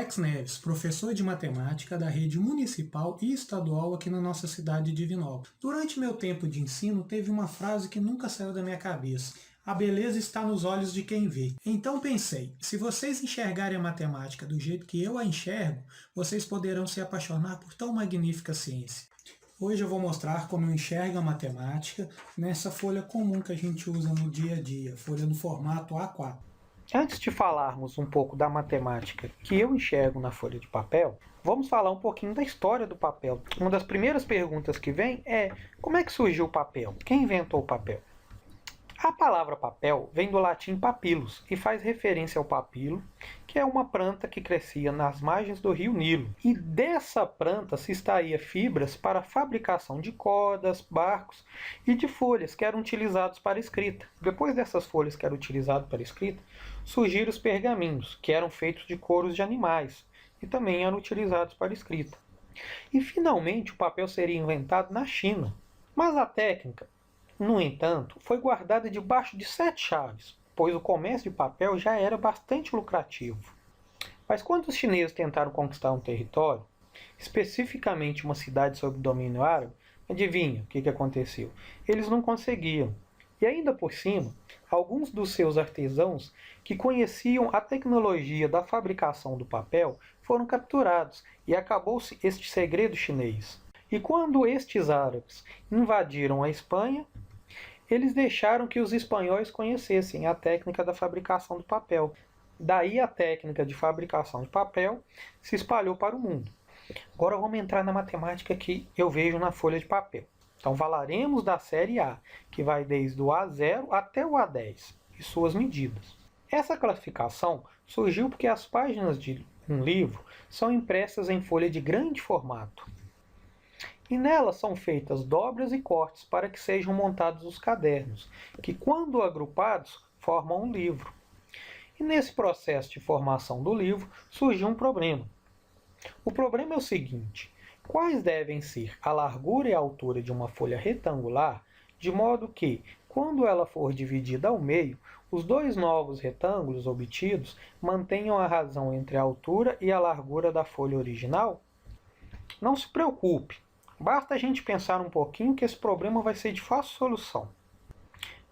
Alex Neves, professor de matemática da rede municipal e estadual aqui na nossa cidade de Divinópolis. Durante meu tempo de ensino, teve uma frase que nunca saiu da minha cabeça. A beleza está nos olhos de quem vê. Então pensei, se vocês enxergarem a matemática do jeito que eu a enxergo, vocês poderão se apaixonar por tão magnífica ciência. Hoje eu vou mostrar como eu enxergo a matemática nessa folha comum que a gente usa no dia a dia, folha no formato A4. Antes de falarmos um pouco da matemática que eu enxergo na folha de papel, vamos falar um pouquinho da história do papel. Uma das primeiras perguntas que vem é: como é que surgiu o papel? Quem inventou o papel? A palavra papel vem do latim papilus e faz referência ao papilo, que é uma planta que crescia nas margens do rio Nilo. E dessa planta se extraía fibras para a fabricação de cordas, barcos e de folhas que eram utilizados para escrita. Depois dessas folhas que eram utilizadas para escrita, surgiram os pergaminhos, que eram feitos de couros de animais e também eram utilizados para escrita. E finalmente o papel seria inventado na China. Mas a técnica, no entanto, foi guardada debaixo de 7 chaves, pois o comércio de papel já era bastante lucrativo. Mas quando os chineses tentaram conquistar um território, especificamente uma cidade sob domínio árabe, adivinha o que aconteceu? Eles não conseguiam. E ainda por cima, alguns dos seus artesãos que conheciam a tecnologia da fabricação do papel foram capturados e acabou-se este segredo chinês. E quando estes árabes invadiram a Espanha, eles deixaram que os espanhóis conhecessem a técnica da fabricação do papel. Daí a técnica de fabricação de papel se espalhou para o mundo. Agora vamos entrar na matemática que eu vejo na folha de papel. Então falaremos da série A, que vai desde o A0 até o A10, e suas medidas. Essa classificação surgiu porque as páginas de um livro são impressas em folha de grande formato. E nelas são feitas dobras e cortes para que sejam montados os cadernos, que quando agrupados formam um livro. E nesse processo de formação do livro surgiu um problema. O problema é o seguinte: quais devem ser a largura e a altura de uma folha retangular, de modo que, quando ela for dividida ao meio, os dois novos retângulos obtidos mantenham a razão entre a altura e a largura da folha original? Não se preocupe. Basta a gente pensar um pouquinho que esse problema vai ser de fácil solução.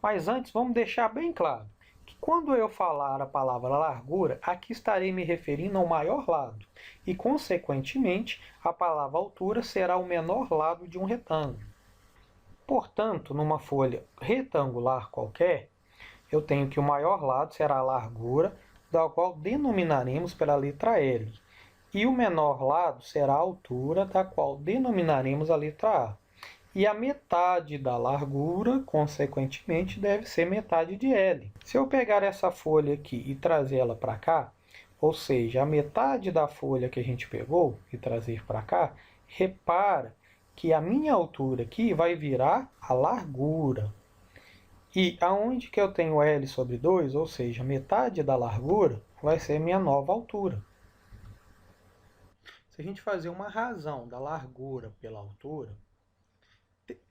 Mas antes vamos deixar bem claro que quando eu falar a palavra largura, aqui estarei me referindo ao maior lado e, consequentemente, a palavra altura será o menor lado de um retângulo. Portanto, numa folha retangular qualquer, eu tenho que o maior lado será a largura, da qual denominaremos pela letra L. E o menor lado será a altura, da qual denominaremos a letra A. E a metade da largura, consequentemente, deve ser metade de L. Se eu pegar essa folha aqui e trazer ela para cá, ou seja, a metade da folha que a gente pegou e trazer para cá, repara que a minha altura aqui vai virar a largura. E aonde que eu tenho L sobre 2, ou seja, metade da largura, vai ser minha nova altura. Se a gente fazer uma razão da largura pela altura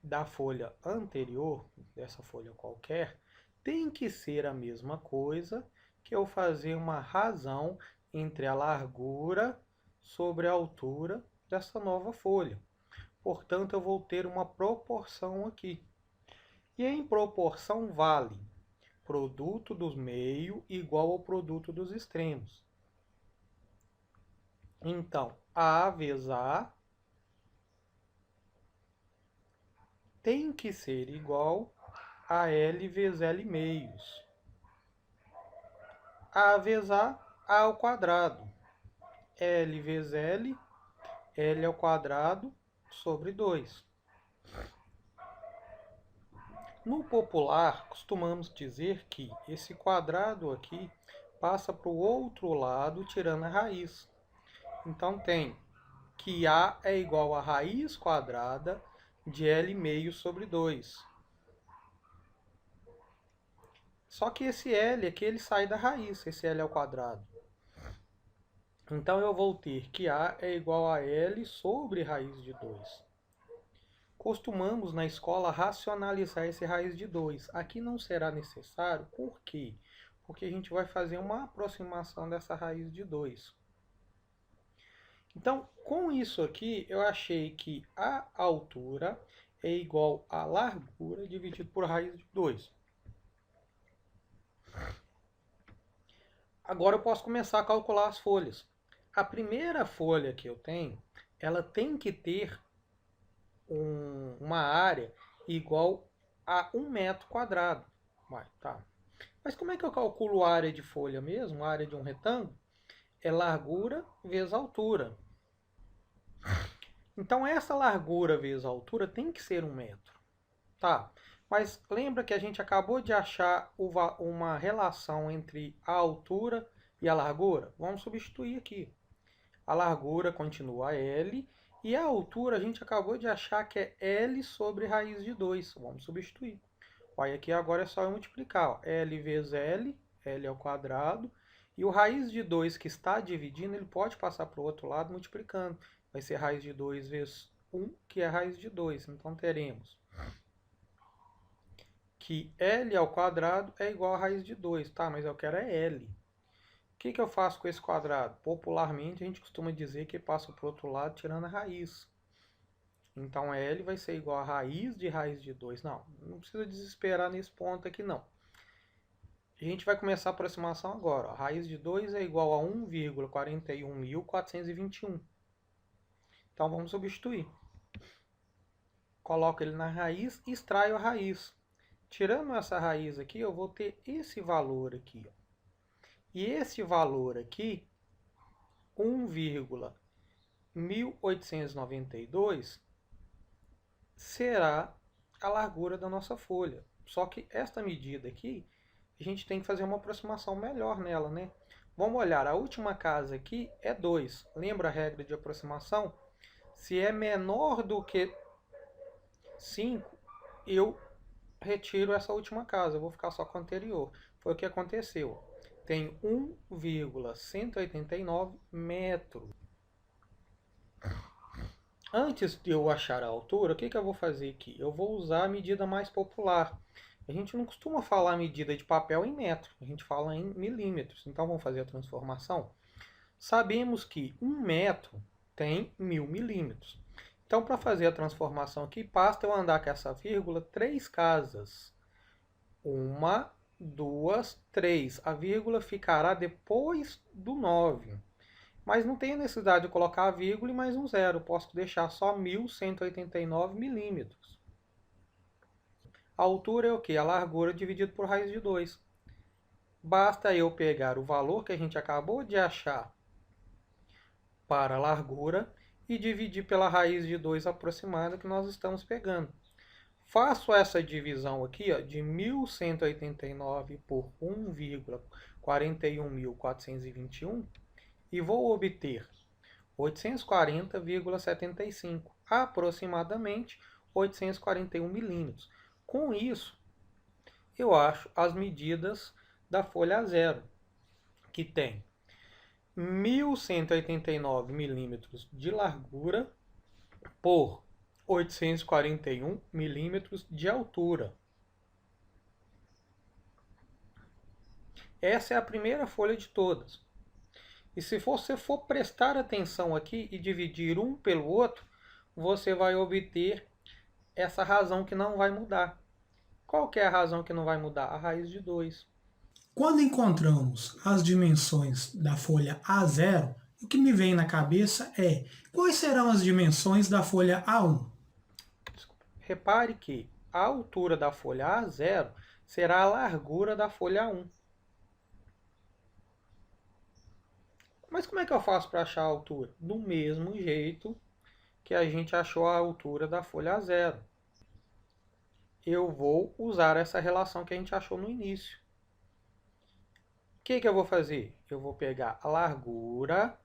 da folha anterior, dessa folha qualquer, tem que ser a mesma coisa que eu fazer uma razão entre a largura sobre a altura dessa nova folha. Portanto, eu vou ter uma proporção aqui. E em proporção vale produto dos meios igual ao produto dos extremos. Então, A vezes A tem que ser igual a L vezes L meios. A vezes A ao quadrado. L vezes L, L ao quadrado sobre 2. No popular, costumamos dizer que esse quadrado aqui passa para o outro lado tirando a raiz. Então tem que A é igual a raiz quadrada de L meio sobre 2. Só que esse L aqui ele sai da raiz, esse L ao quadrado. Então eu vou ter que A é igual a L sobre raiz de 2. Costumamos na escola racionalizar esse raiz de 2. Aqui não será necessário, por quê? Porque a gente vai fazer uma aproximação dessa raiz de 2. Então, com isso aqui, eu achei que a altura é igual a largura dividido por raiz de 2. Agora eu posso começar a calcular as folhas. A primeira folha que eu tenho, ela tem que ter uma área igual a 1 metro quadrado. Tá. Mas como é que eu calculo a área de folha mesmo, a área de um retângulo? É largura vezes altura. Então essa largura vezes altura tem que ser 1 metro. Tá, mas lembra que a gente acabou de achar uma relação entre a altura e a largura? Vamos substituir aqui. A largura continua L e a altura a gente acabou de achar que é L sobre raiz de 2. Vamos substituir. Olha, aqui agora é só eu multiplicar. Ó. L vezes L, L ao quadrado. E o raiz de 2 que está dividindo, ele pode passar para o outro lado multiplicando. Vai ser raiz de 2 vezes 1, que é raiz de 2. Então teremos que L ao quadrado é igual a raiz de 2. Tá, mas eu quero é L. O que eu faço com esse quadrado? Popularmente a gente costuma dizer que passa para o outro lado tirando a raiz. Então L vai ser igual a raiz de 2. Não precisa desesperar nesse ponto aqui não. A gente vai começar a aproximação agora. A raiz de 2 é igual a 1,41.421. Então vamos substituir. Coloco ele na raiz e extraio a raiz. Tirando essa raiz aqui, eu vou ter esse valor aqui. Ó. E esse valor aqui, 1,1892, será a largura da nossa folha. Só que esta medida aqui, a gente tem que fazer uma aproximação melhor nela, né? Vamos olhar, a última casa aqui é 2. Lembra a regra de aproximação? Se é menor do que 5, eu retiro essa última casa, eu vou ficar só com a anterior. Foi o que aconteceu. Tem 1,189 metros. Antes de eu achar a altura, o que eu vou fazer aqui? Eu vou usar a medida mais popular. A gente não costuma falar medida de papel em metro, a gente fala em milímetros. Então vamos fazer a transformação. Sabemos que 1 metro tem 1000 milímetros. Então, para fazer a transformação aqui, basta eu andar com essa vírgula 3 casas. 1, 2, 3. A vírgula ficará depois do 9. Mas não tem necessidade de colocar a vírgula e mais um zero. Posso deixar só 1189 milímetros. A altura é o quê? A largura dividido por raiz de 2. Basta eu pegar o valor que a gente acabou de achar para a largura e dividir pela raiz de 2 aproximada que nós estamos pegando. Faço essa divisão aqui ó, de 1189 por 1,41.421 e vou obter 840,75, aproximadamente 841 milímetros. Com isso, eu acho as medidas da folha A0, que tem 1.189 milímetros de largura por 841 milímetros de altura. Essa é a primeira folha de todas. E se você for prestar atenção aqui e dividir um pelo outro, você vai obter essa razão que não vai mudar. Qual que é a razão que não vai mudar? A raiz de 2. Quando encontramos as dimensões da folha A0, o que me vem na cabeça é quais serão as dimensões da folha A1? Repare que a altura da folha A0 será a largura da folha A1. Mas como é que eu faço para achar a altura? Do mesmo jeito que a gente achou a altura da folha A0. Eu vou usar essa relação que a gente achou no início. O que eu vou fazer? Eu vou pegar a largura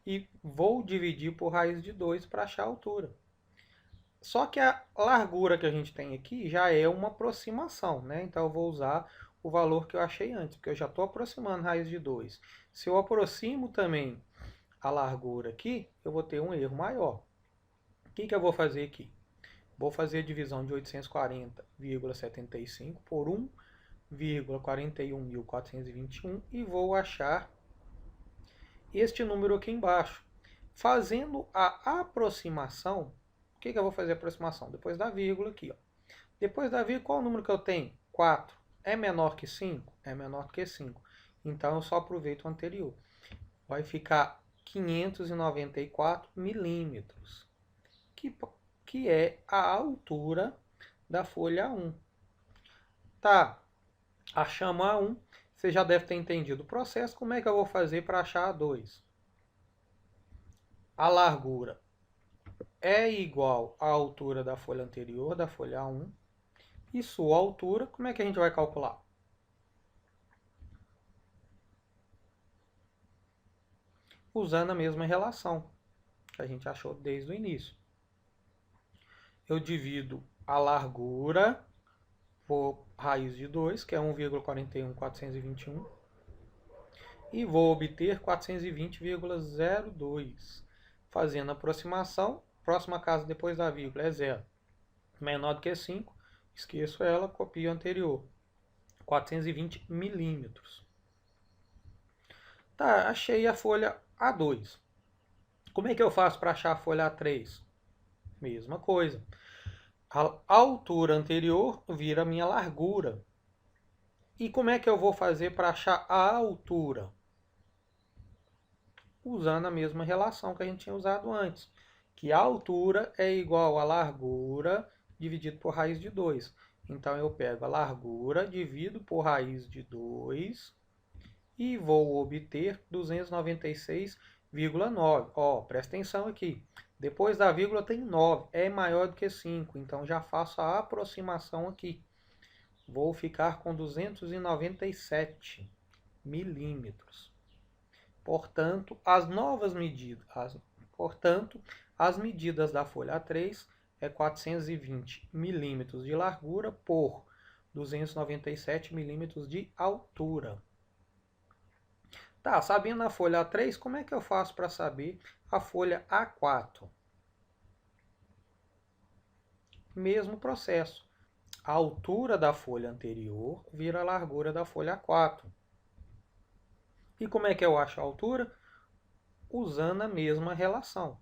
e vou dividir por raiz de 2 para achar a altura. Só que a largura que a gente tem aqui já é uma aproximação, né? Então eu vou usar o valor que eu achei antes, porque eu já estou aproximando raiz de 2. Se eu aproximo também a largura aqui, eu vou ter um erro maior. O que eu vou fazer aqui? Vou fazer a divisão de 840,75 por 1,41.421 e vou achar este número aqui embaixo. Fazendo a aproximação, o que eu vou fazer a aproximação? Depois da vírgula aqui, ó. Depois da vírgula, qual o número que eu tenho? 4. É menor que 5? É menor que 5. Então, eu só aproveito o anterior. Vai ficar 594 milímetros, que é a altura da folha A1. Tá, achamos a A1. Você já deve ter entendido o processo. Como é que eu vou fazer para achar a A2? A largura é igual à altura da folha anterior, da folha A1. E sua altura, como é que a gente vai calcular? Usando a mesma relação que a gente achou desde o início. Eu divido a largura por raiz de 2, que é 1,41421, e vou obter 420,02. Fazendo a aproximação, próxima casa depois da vírgula é 0. Menor do que 5, esqueço ela, copio a anterior. 420 milímetros. Tá, achei a folha A2. Como é que eu faço para achar a folha A3? Mesma coisa. A altura anterior vira a minha largura. E como é que eu vou fazer para achar a altura? Usando a mesma relação que a gente tinha usado antes, que a altura é igual a largura dividido por raiz de 2. Então, eu pego a largura, divido por raiz de 2 e vou obter 296,9. Ó, presta atenção aqui. Depois da vírgula tem 9, é maior do que 5, então já faço a aproximação aqui. Vou ficar com 297 milímetros. Portanto, as medidas da folha A3 é 420 milímetros de largura por 297 milímetros de altura. Tá, sabendo a folha A3, como é que eu faço para saber a folha A4? Mesmo processo. A altura da folha anterior vira a largura da folha A4. E como é que eu acho a altura? Usando a mesma relação,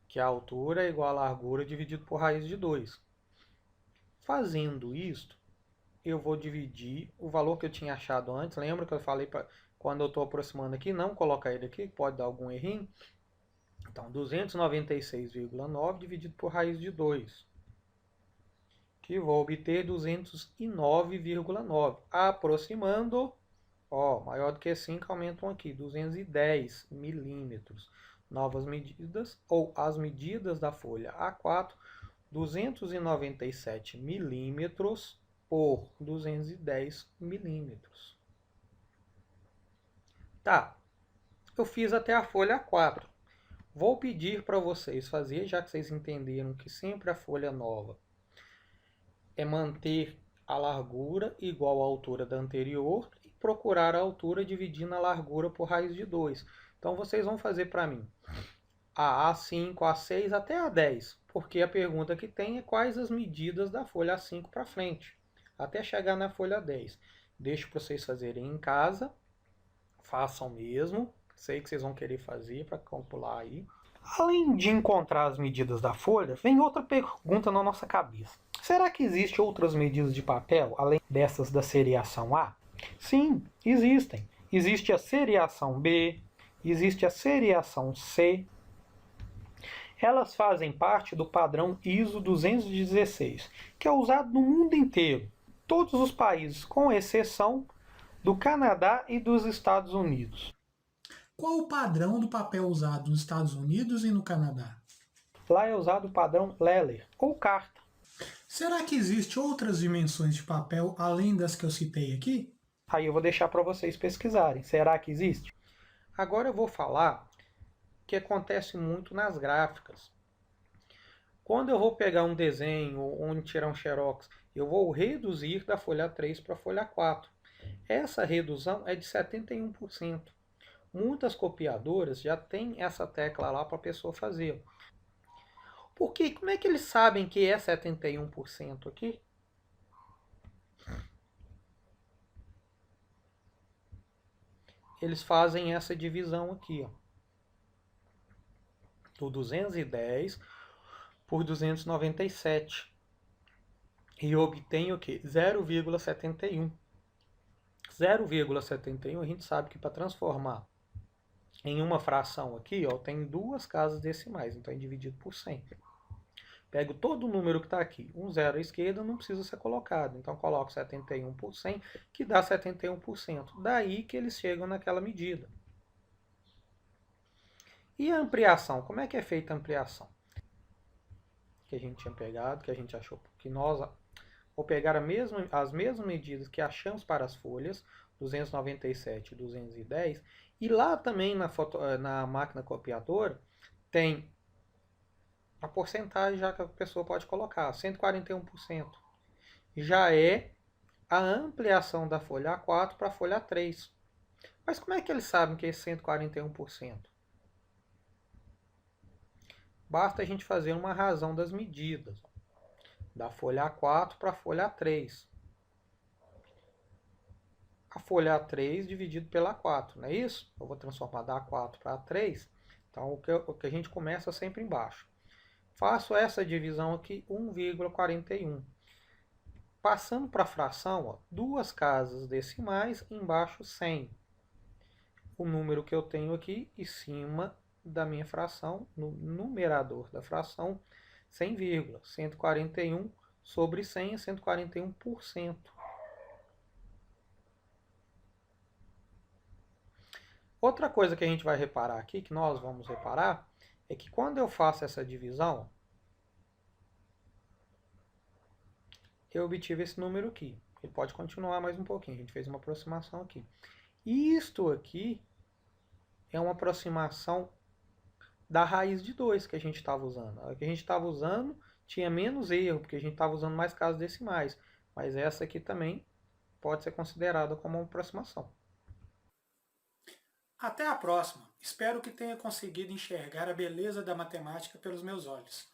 que a altura é igual à largura dividido por raiz de 2. Fazendo isto, eu vou dividir o valor que eu tinha achado antes. Lembra que eu falei para quando eu estou aproximando aqui, não colocar ele aqui, pode dar algum errinho. Então, 296,9 dividido por raiz de 2, que vou obter 209,9. Aproximando, ó, maior do que 5, aumentam aqui, 210 milímetros. Novas medidas, ou as medidas da folha A4, 297 milímetros por 210 milímetros. Tá, eu fiz até a folha A4. Vou pedir para vocês fazer, já que vocês entenderam que sempre a folha nova é manter a largura igual à altura da anterior e procurar a altura dividindo a largura por raiz de 2. Então, vocês vão fazer para mim a A5, A6 até a 10, porque a pergunta que tem é quais as medidas da folha A5 para frente, até chegar na folha 10. Deixo para vocês fazerem em casa, façam mesmo, sei que vocês vão querer fazer para calcular aí. Além de encontrar as medidas da folha, vem outra pergunta na nossa cabeça. Será que existem outras medidas de papel, além dessas da seriação A? Sim, existem. Existe a seriação B, existe a seriação C. Elas fazem parte do padrão ISO 216, que é usado no mundo inteiro. Todos os países, com exceção do Canadá e dos Estados Unidos. Qual o padrão do papel usado nos Estados Unidos e no Canadá? Lá é usado o padrão Leller, ou carta. Será que existem outras dimensões de papel além das que eu citei aqui? Aí eu vou deixar para vocês pesquisarem. Será que existe? Agora eu vou falar que acontece muito nas gráficas. Quando eu vou pegar um desenho ou tirar um xerox, eu vou reduzir da folha 3 para a folha 4. Essa redução é de 71%. Muitas copiadoras já têm essa tecla lá para a pessoa fazer. Por quê? Como é que eles sabem que é 71% aqui? Eles fazem essa divisão aqui, ó. o 210 por 297. E obtenho o quê? 0,71. 0,71 a gente sabe que para transformar em uma fração aqui, ó, tem duas casas decimais, então é dividido por 100. Pego todo o número que está aqui. Um zero à esquerda não precisa ser colocado. Então coloco 71 por 100, que dá 71%. Daí que eles chegam naquela medida. E a ampliação? Como é que é feita a ampliação? Que a gente tinha pegado, que a gente achou que nós vou pegar as mesmas medidas que achamos para as folhas, 297 e 210, e lá também na máquina copiadora tem a porcentagem já que a pessoa pode colocar, 141%. Já é a ampliação da folha A4 para a folha A3. Mas como é que eles sabem que é 141%? Basta a gente fazer uma razão das medidas. Da folha A4 para a folha A3. A folha A3 dividido pela A4, não é isso? Eu vou transformar da A4 para A3. Então, o que a gente começa sempre embaixo. Faço essa divisão aqui, 1,41. Passando para a fração, ó, duas casas decimais, embaixo 100. O número que eu tenho aqui em cima da minha fração, no numerador da fração, 100, 141 sobre 100 é 141%. Outra coisa que a gente vai reparar aqui, que nós vamos reparar, é que quando eu faço essa divisão, eu obtive esse número aqui. Ele pode continuar mais um pouquinho, a gente fez uma aproximação aqui. Isto aqui é uma aproximação da raiz de 2 que a gente estava usando. A que a gente estava usando tinha menos erro, porque a gente estava usando mais casas decimais. Mas essa aqui também pode ser considerada como uma aproximação. Até a próxima. Espero que tenha conseguido enxergar a beleza da matemática pelos meus olhos.